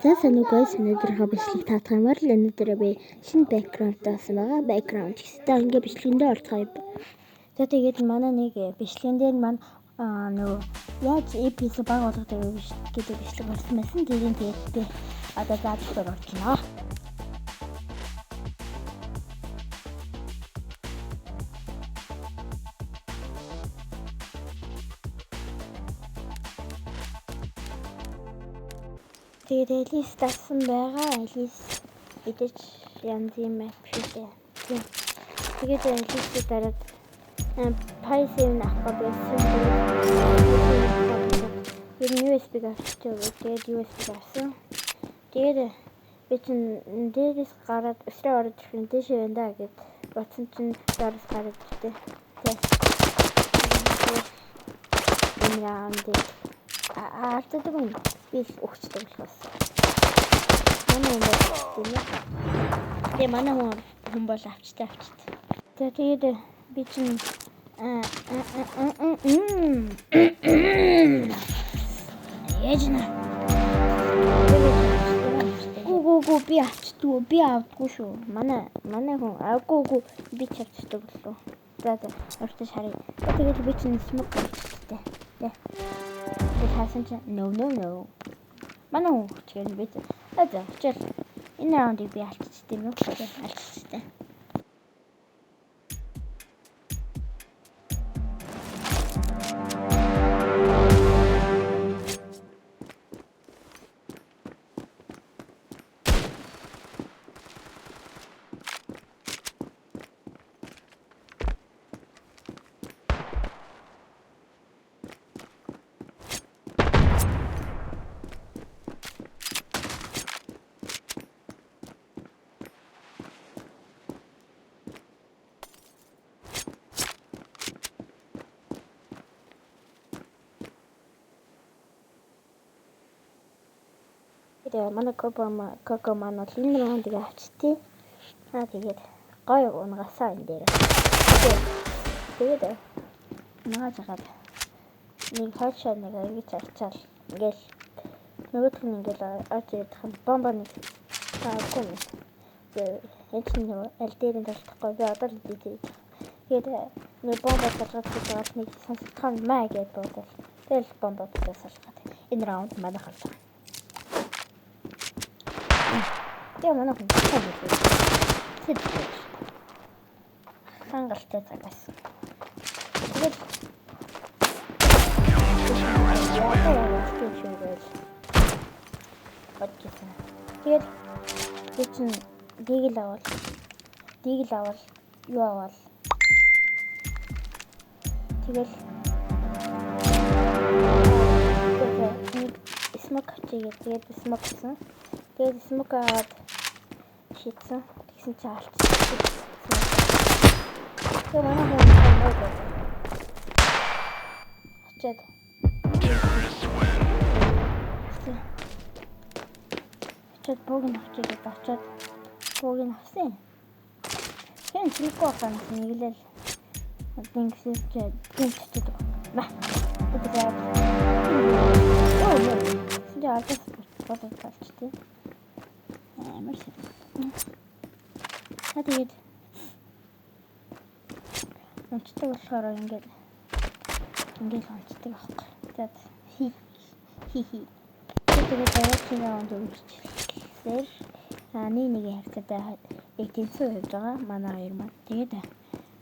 За сайн уу guys, өнөөдрийнхөө бичлэг таатах юмар л өнөөдөр би шинэ background таасан байгаа. Background гэстэй ингээ бичлэгэндээ орцгоё. За тэгээд манай нэг бичлэгэн дээр маань нөгөө яаж EPS баг болгодог вэ гэдэг бичлэг болсон байсан. Тэгээд би одоо заадгаар орж байна. Тэгээд Alice тасан байгаа. Alice идэж янз юм апшгүй. Тэгээд Alice дараад Python авах байсан. Тэгээд USB авчихсан. Тэгээд USB авсан. Тэгээд би чинь дээрээс гараад өсрөө ороод ирэх дэш байна да гэд бодсон чинь дээрээс гараад иртээ. Артдаг юм. Би өгчдөг болохоос. Манай юм байна. Тэгээ манай хүн бол авчтай. Тэгээд би чинь яжна. Гүү би авчдгүй. Би авдаггүй шүү. Манай хүн авгүй би ч авчдаг болов. За өөртөө шарыг. Тэгээд би чинь smoke авчтай. Хаасан чи no. Манай хүн чигээр би за чил энэ раундыг би алччихсан юм уу? Алччихсан. Тэгээд манай коко маань бол энэ раундыг авчтээ. Тэгээд гоё унгасаа энэ дээр. Тэгээд наач хагаад нэг хачаа нэг ингэж арчаал ингээл нөгөөх нь ингээл арч ирэх юм бомба нэг таагүй. Тэгээд энэ аль дээр нь талдахгүй би одоо л дийтэй. Тэгээд нэг бомба салгаад байгаа нэг сонсогдох маа гэдээ бодвол тэгэл бомба салгаад энэ раунд манай халж. Тэгээ манай хүн хангалтай цагаас. Тэгээд би чинь дигэл авал юу авал тэгэл smoke тэгээд smoke гэсэн. Тэгээд smoke аваад шийдсэн. Тэгсэн чи алцсан. Тэгээд манай хүн очоод бууг авсан. Тэгээд чиглэхгүй байна нэглэл. Гинчтэй. Ба. Тэгээд бодож талчтэй. Merci. Тэгээд онцтой болохоор ингээд онцтой байхгүй. Тэгээд тэгээд дараагийн раунд үргэлжлүүлээ. Нэг хавцтай яг тэнцүү хийж байгаа манай хоёр маань. Тэгээд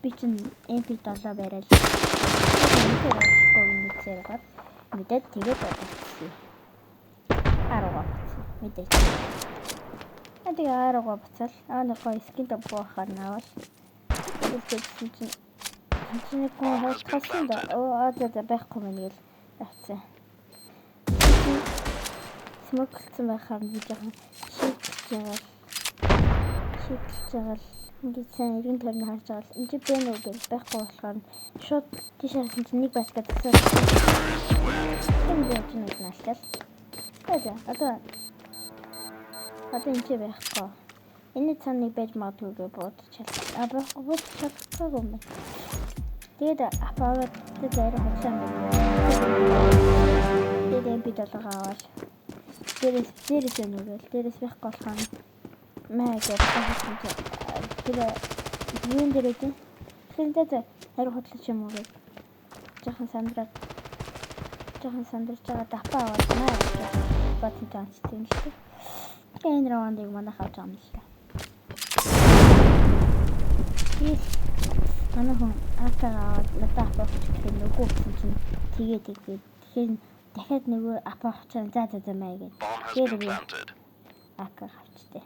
би чинь MP7 бариад мэдээд тэгээд бодсон. Мэдээж. Тэгээд арга буцаал нэг гоё скин тавахаар навал. Тэгээд чинь хавцсан да. За байхгүй мэн гэл авцсан. Смоклцсан байхаар би жоохон шийдэж байгаа л ингээд сайн иргэн төрн харж байгаа л энэ бэ нүг байхгүй болохоор шууд тийшээс чинь нэг баска тасаа. Тэгээд чинь наалтал. Одоо энэ байхгүй. Энэ цааны байж магадгүй бодчихлаа. Байхгүй юм. Тэгээд апаавад дээр хавцсан байна. Тэгээд би долоо аваад дээрээс нүгэл дээрээс байхгүй болохоор маа гэж бодсон чи тэр юун дээр үү тэндээ хариу хутлаач юм уу гэж жоохон сандраад байгаа дапаа аваад маа бодсон чанч тийм л дээ. Энэ раундыг манайх авч байгаа юм л да. Манай хүн аваад надад авах гэхээр нөгөө хүн чинь тэгээд тэгэхээр дахиад нөгөө авах чинь за маа гэж. Тэгээд би авчихтэй.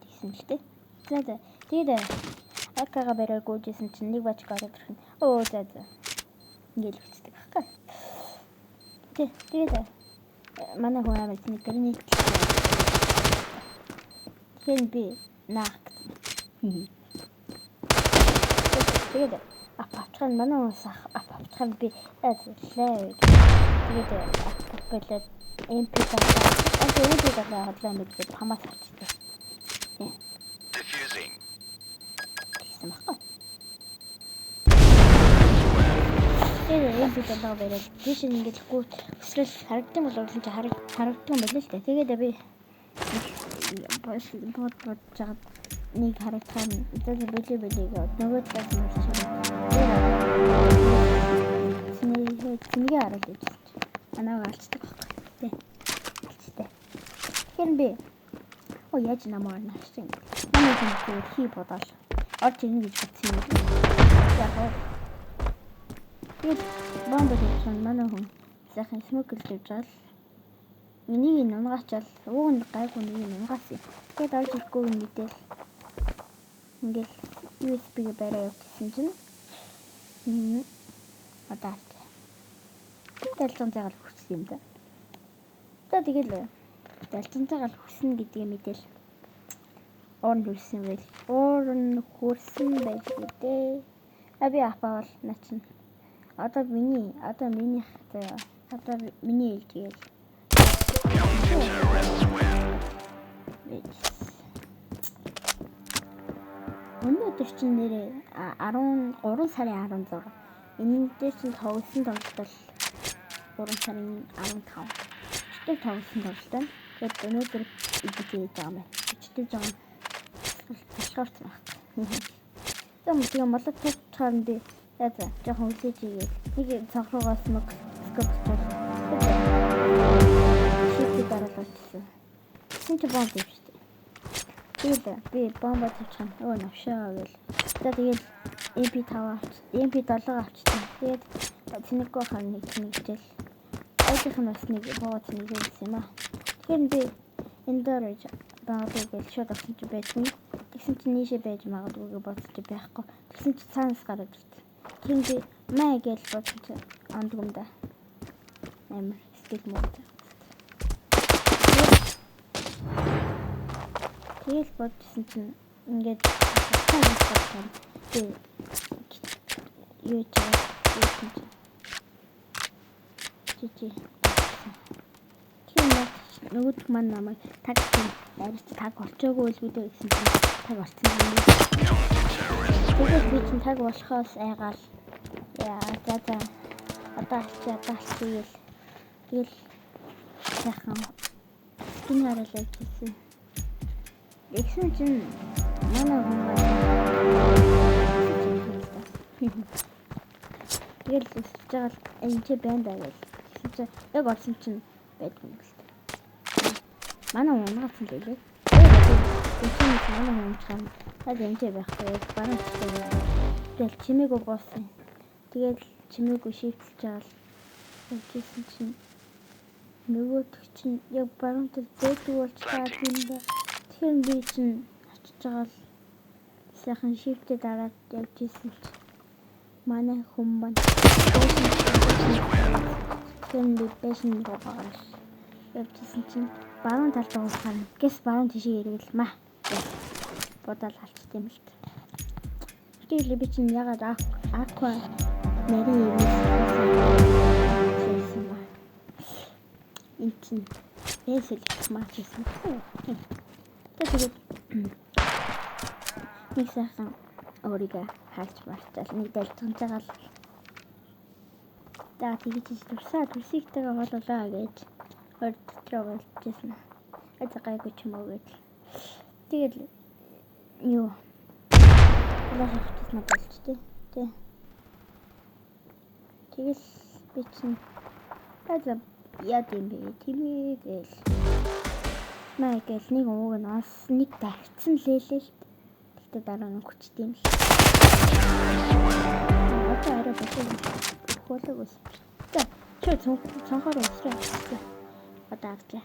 Тэгсэн л дээ. Тэгээд акага барай гүйжсэн чинь нэг бач гараад ирэх нь. Оо за. Ингээл хүчтэй байхгүй. Тэгээд манай хүн амарч нэг гэрний тэгэхээр би наах. Тэгээд апаачхан манай хүн апаачхан би ажиллаа. Тэгээд апаачхан MP5 хадлаа мэдээд хамаас авчихсан. Diffusing. Тэгээд MP5 бариад тийш ингээд гүйт өсрөл харагдсан болов чи харагдсан байлээ л дээ. Тэгээд би бод жаад нэг харагдсан. Тэгээд бэлээ нөгөө талаас нь сингээ хараад байсан. Анааг алцдаг байхгүй. Алцтай. Тэгэхээр би яаж намаар наашин. Манай хүн хий бодол. Орч ийн гэж бодсон юм. Яг тэгээд бомбын манай хүн сайхан смокл дэвжал. Миний нунгаачаал уунд гайгүй нэг нунгаасан. Тэгээд орж ирэхгүй мэдээл. Ингээл USB-г барай явуулсан чинь одоо дэлцэн цагаал хүссэн юм да. Тэгээд дэлцэн цагаал хүснэ гэдгийг мэдээл. Орн хүрсэн байл. Дээ. Би апаавал начин. Одоо миний илжгээл. Өнөөдөр чинь нэрээ 13 сарын 16. Энэ дээр чинь тоглосон тоглолт 3 сарын 15. Читэй тоглосон тоглолт. Тэгээд өнөөдөр идэж байгаа юм байна. Читэй жоо болохоор байна. Тэгээд молот тавьчихаар би жоохон үлээж игээл. Нэг цонхроогоос нэг скопчол. Шийдэл дараалчихсан. Синч бомб юм шүү дээ. Тэгээд би бомб тавьчихсан. Навшаа гэл. Тэгээд MP7 авчихсан. Тэгээд цэнэггүй хаа нэг хичээл. Айдах нь бас нэг боод нэг юм аа. Тэгэхээр би энэ дээр баадаг гэж шууд авсан чи байсан. Тэгсэн чи нийшээ байж магадгүй гэж бодсон чи байхгүй. Тэгсэн чи цаанаас гараад ирсэн. Тэгэхээр би маа гэж бодсон чи ондг юм да. Амар скил мод. Тэгээд бодсон чинь ингээд цаанаас гарсан. Юу ч чи нөгөөд маань намайг таг болчоогүй л бидээ гэсэн чинь таг болцсон юм. Тэгээд би чинь таг болохоос айгаал. За. Одоо ачаал тэгэл сайхан скин хараалаа гэсэн. Тэгсэн чинь манай хүн тэгэл өсөж байгаа л энэ ч банд аа гэж. Тэгсэн чинь яг орсон чинь байдгүй юм л. Манай унгацсан лээ. Тэгээд манай унгацсан. Хаад энэ байхгүй баруун талаа. Тэгэл чимээгүй боосон. Тэгээд чимээгүй шийдэлж байгаа л тэгсэн чинь нөгөөд чинь яг баруун тал зээдэг болж таад юм да. Тэгэхээр би чинь очиж байгаа л сайхан шийдэлд дараад явжсэн чинь манай хүн байна. Тэгээд би бэшин руугаа явжсэн чинь баруун талд уусаар гэс баруун тишээ ирвэл маа бодол алчт юм л. Тэгээд би чинь ягаад аква нэрийн юм энэ чинь эсэл мачсан. Тэгээд нэг сайхан өөрийгөө харж мартал нэг дэлцэн цагаал За тэгэж төрсийгтэйгээ хоололоо гэж хор дотроо болчихсон. Гайгүй ч юм уу гэж. Тэгэл юу лах хавчсан болж тий. Тэгэл би чинь яа гэм бэ тиймээс маа гэл нэг ууг нь онс нэг давцсан лээлээ л. Тэгтээ дараа нь хүчтэй юм л. Одоо арай болов ус. За чи цонхоор усраа. Одоо авчаа.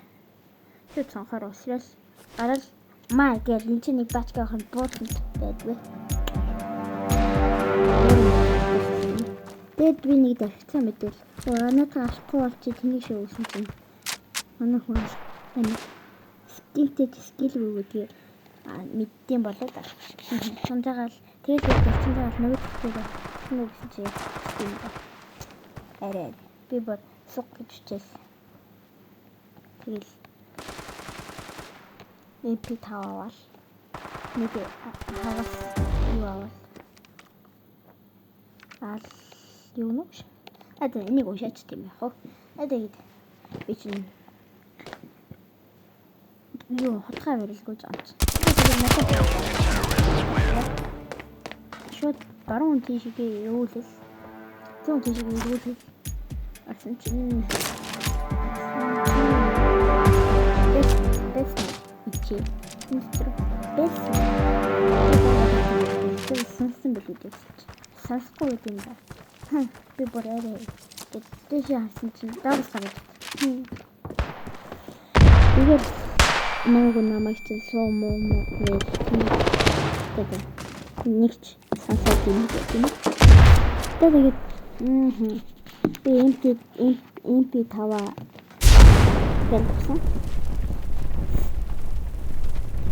Чи цонхоор усрал гарал маа гэл энэ чинь нэг бачгаа хон буутсан байдгүй. Тэгэд би нэг давцсан мэтэл. Надад авахгүй бол чи тэнийг шүүсэн чинь. Манай хүн скил өгөөдгөө мэддэм болоо да. Сонжагаал тэгэл болчихсон нөгөө төсөөгөө нөгөө гэсэн чи юм ба. Арай би бод суг гэж чийл. Тэгэл MP5 авал нэг хагас юу авал юу нүш энийг уушаач тийм яах вэ? Тэгээд би чинь юу хотгой барилгаж амч. Шууд баруун тийшээ явуулал. Зүүн тийшээ явуулал. Арсан чинь ичи. Сонсон билүү. Сонсохгүй юм да. Би бороо. Тэтэш хасан чинь давс гараад. Тэгээд нэг намайг чинь суумо гэж тэгээд нэгч сонсоод юм гэдэг. Тэгээд би MP5 гэсэн.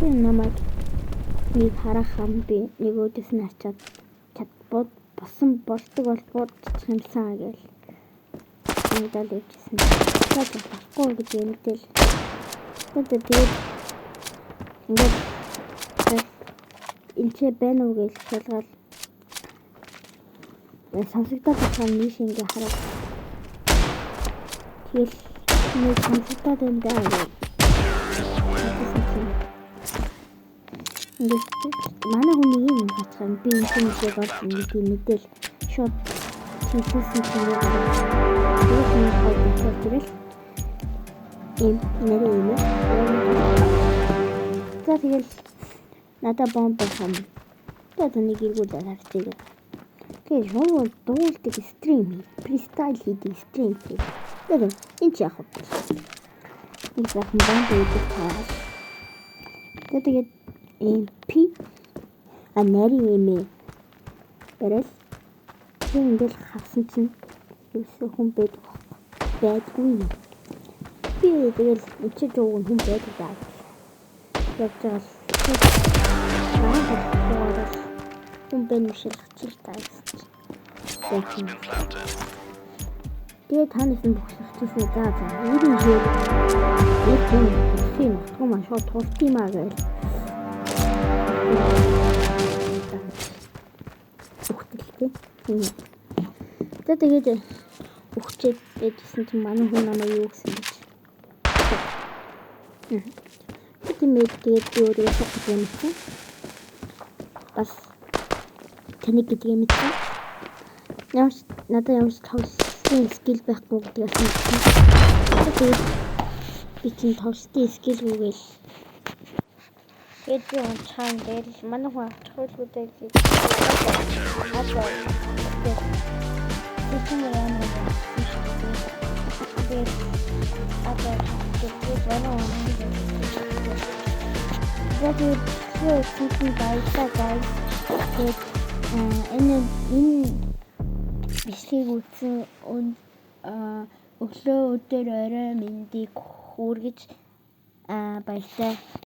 Би намайг нэг харахам би нөгөөдөөс нь ачаад чадбод босон болдог бол бодчих юмсан гэж мэдэл өгсөн. Тэгээд баггүй гэж мэдэл. Тэгээд ингээд энэ ч байна уу гэж шалгаад сонсогдоод байгаа нэг шингээ хараад тэгэл нэг сонсогдоод энэ даа ингээд манай хүний юм хацхан би энэ зүйлийг олж мэдэл шууд хийсэн чинь нэрээ за тэгэл надад бомб хам тэгээд нэг иргүүлээд харчихъя. Тэгээд юу дуулдаг стрим фристайл хийдэг стрим тэгээд энэ ч яах вэ? Энэ зах бомб хийдэг таа. Тэгээд MP нари юм эрэл тэндэл хавсан чинь юусэн хүн байдгүй. Би тэгэл ичиж өгөн хүн байдаг даа. Яг жаал хүн бэншил хачил таас. Тэгээ танаас нь бухсчихсан за ирэн жил ийм том шууд туртимаа гэл. Ухтэлтэй. Тэгээд ухчээд байжсэн чинь манай хүн намайг юу гэсэн гэж. Тэгээд би өөрөө сохох юм чинь. Бас тэнийг гэдэг юм чинь. Надад ямар ч товчхон скил байхгүй гэдгээс нь. Тэгээд би чинь товчхон скил үгээл. Тэгээд би онцхан дээр манай хүн авчихгүйтэй гэж. Энэ бичлэгийг үзсэн өглөө өдөр орой мэндийг хүргэж баярлалаа.